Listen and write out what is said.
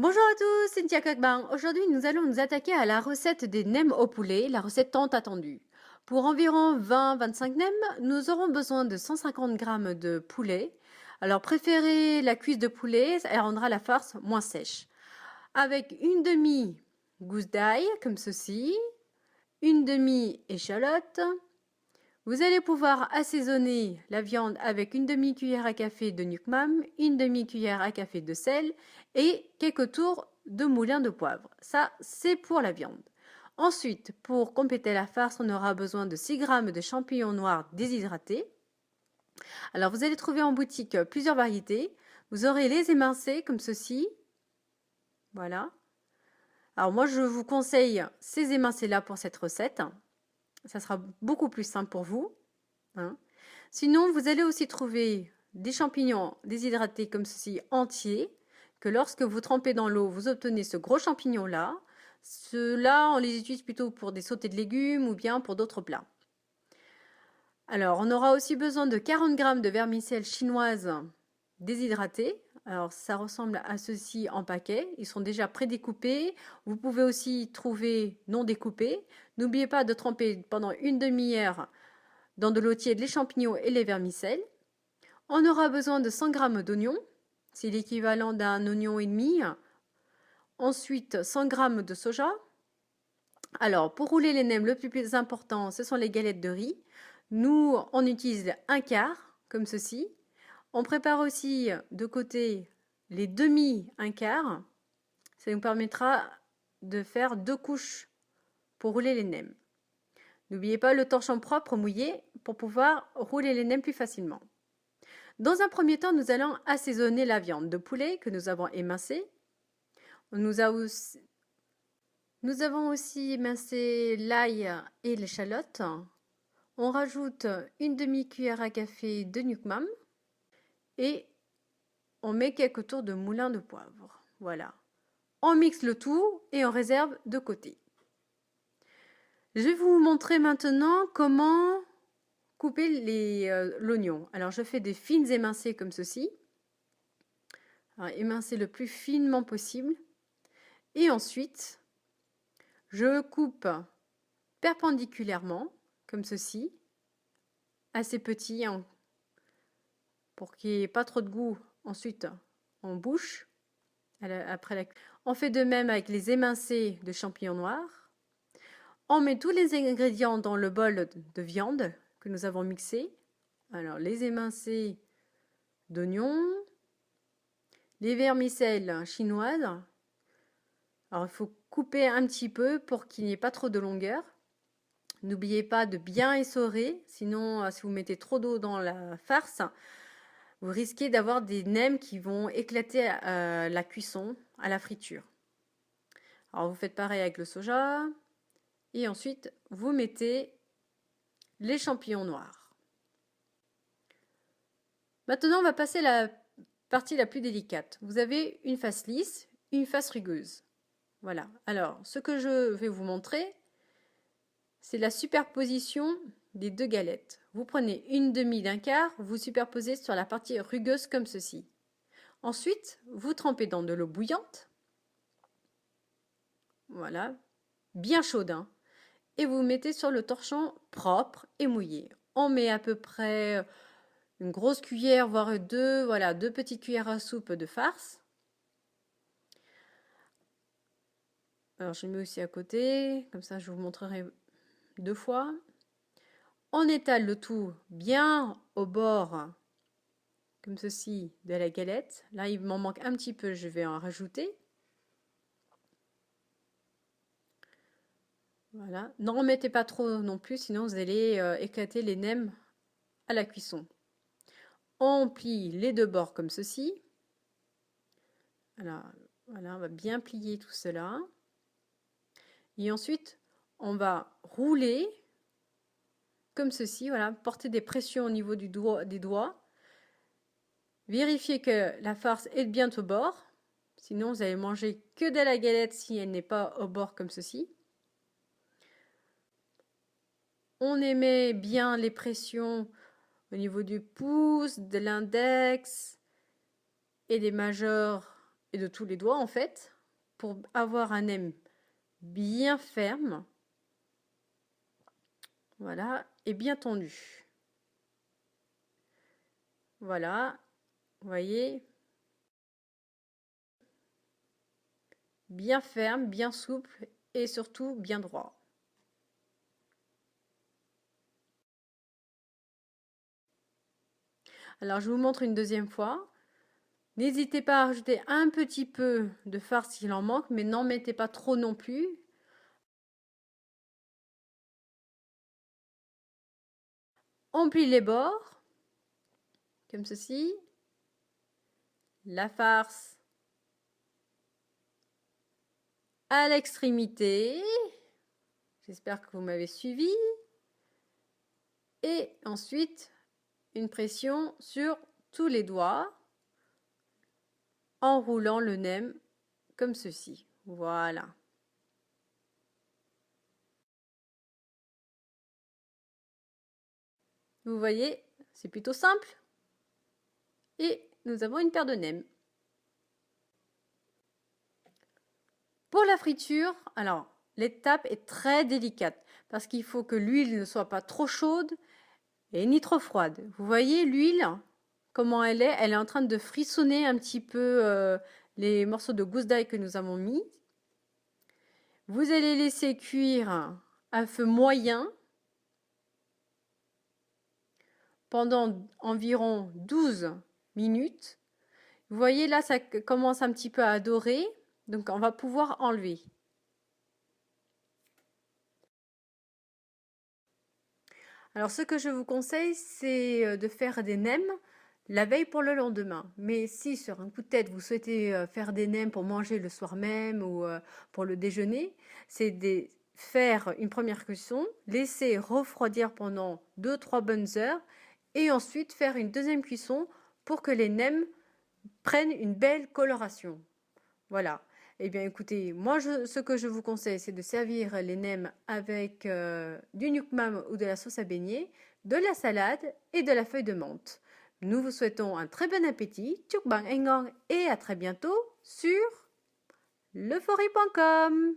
Bonjour à tous, c'est Cynthia Cockburn. Aujourd'hui, nous allons nous attaquer à la recette des nems au poulet, la recette tant attendue. Pour environ 20-25 nems, nous aurons besoin de 150 g de poulet. Alors, préférez la cuisse de poulet, elle rendra la farce moins sèche. Avec une demi-gousse d'ail, comme ceci, une demi-échalote. Vous allez pouvoir assaisonner la viande avec une demi-cuillère à café de nuque mam, une demi-cuillère à café de sel et quelques tours de moulin de poivre. Ça, c'est pour la viande. Ensuite, pour compléter la farce, on aura besoin de 6 g de champignons noirs déshydratés. Alors, vous allez trouver en boutique plusieurs variétés. Vous aurez les émincés comme ceci. Voilà. Alors, moi, je vous conseille ces émincés-là pour cette recette. Ça sera beaucoup plus simple pour vous. Hein. Sinon, vous allez aussi trouver des champignons déshydratés comme ceci entiers, que lorsque vous trempez dans l'eau, vous obtenez ce gros champignon-là. Ceux-là, on les utilise plutôt pour des sautés de légumes ou bien pour d'autres plats. Alors, on aura aussi besoin de 40 g de vermicelle chinoise déshydratée. Alors, ça ressemble à ceci en paquet. Ils sont déjà prédécoupés. Vous pouvez aussi trouver non découpés. N'oubliez pas de tremper pendant une demi-heure dans de l'eau tiède les champignons et les vermicelles. On aura besoin de 100 g d'oignons, c'est l'équivalent d'un oignon et demi. Ensuite, 100 g de soja. Alors, pour rouler les nems, le plus important, ce sont les galettes de riz. Nous, on utilise un quart, comme ceci. On prépare aussi de côté les demi un quart. Ça nous permettra de faire 2 couches pour rouler les nems. N'oubliez pas le torchon propre mouillé pour pouvoir rouler les nems plus facilement. Dans un premier temps, nous allons assaisonner la viande de poulet que nous avons émincée. Nous avons aussi émincé l'ail et l'échalote. On rajoute une demi-cuillère à café de nuque mam et on met quelques tours de moulin de poivre. Voilà. On mixe le tout et on réserve de côté. Je vais vous montrer maintenant comment couper l'oignon. Alors je fais des fines émincées comme ceci. Alors, émincer le plus finement possible. Et ensuite, je coupe perpendiculairement, comme ceci, assez petit, hein, pour qu'il n'y ait pas trop de goût ensuite en bouche. On fait de même avec les émincés de champignons noirs. On met tous les ingrédients dans le bol de viande que nous avons mixé. Alors, les émincés d'oignons, les vermicelles chinoises. Alors, il faut couper un petit peu pour qu'il n'y ait pas trop de longueur. N'oubliez pas de bien essorer, sinon si vous mettez trop d'eau dans la farce, vous risquez d'avoir des nems qui vont éclater à la cuisson, à la friture. Alors, vous faites pareil avec le soja. Et ensuite, vous mettez les champignons noirs. Maintenant, on va passer à la partie la plus délicate. Vous avez une face lisse, une face rugueuse. Voilà. Alors, ce que je vais vous montrer, c'est la superposition des deux galettes. Vous prenez une demi d'un quart, vous superposez sur la partie rugueuse comme ceci. Ensuite, vous trempez dans de l'eau bouillante. Voilà. Bien chaude, hein. Et vous mettez sur le torchon propre et mouillé. On met à peu près une grosse cuillère, voire deux, voilà, 2 petites cuillères à soupe de farce. Alors je mets aussi à côté, comme ça je vous montrerai 2 fois. On étale le tout bien au bord, comme ceci, de la galette. Là il m'en manque un petit peu, je vais en rajouter. Voilà. N'en remettez pas trop non plus, sinon vous allez éclater les nems à la cuisson. On plie les deux bords comme ceci. Alors, voilà, on va bien plier tout cela. Et ensuite, on va rouler comme ceci. Voilà, porter des pressions au niveau des doigts. Vérifiez que la farce est bien au bord. Sinon, vous allez manger que de la galette si elle n'est pas au bord comme ceci. On émet bien les pressions au niveau du pouce, de l'index et des majeurs et de tous les doigts en fait, pour avoir un nem bien ferme. Voilà, et bien tendu. Voilà, vous voyez, bien ferme, bien souple et surtout bien droit. Alors je vous montre une deuxième fois. N'hésitez pas à rajouter un petit peu de farce s'il en manque, mais n'en mettez pas trop non plus. On plie les bords, comme ceci. La farce à l'extrémité. J'espère que vous m'avez suivi. Et ensuite, une pression sur tous les doigts en roulant le nem comme ceci. Voilà. Vous voyez, c'est plutôt simple. Et nous avons une paire de nems. Pour la friture, alors l'étape est très délicate parce qu'il faut que l'huile ne soit pas trop chaude et ni trop froide. Vous voyez l'huile, comment elle est? Elle est en train de frissonner un petit peu les morceaux de gousse d'ail que nous avons mis. Vous allez laisser cuire à feu moyen pendant environ 12 minutes. Vous voyez là, ça commence un petit peu à dorer, donc on va pouvoir enlever. Alors ce que je vous conseille, c'est de faire des nems la veille pour le lendemain. Mais si sur un coup de tête, vous souhaitez faire des nems pour manger le soir même ou pour le déjeuner, c'est de faire une première cuisson, laisser refroidir pendant 2-3 bonnes heures et ensuite faire une deuxième cuisson pour que les nems prennent une belle coloration. Voilà. Eh bien, écoutez, moi, ce que je vous conseille, c'est de servir les nems avec du nuoc mam ou de la sauce à beignet, de la salade et de la feuille de menthe. Nous vous souhaitons un très bon appétit, tchuk bang engang, et à très bientôt sur lefory.com.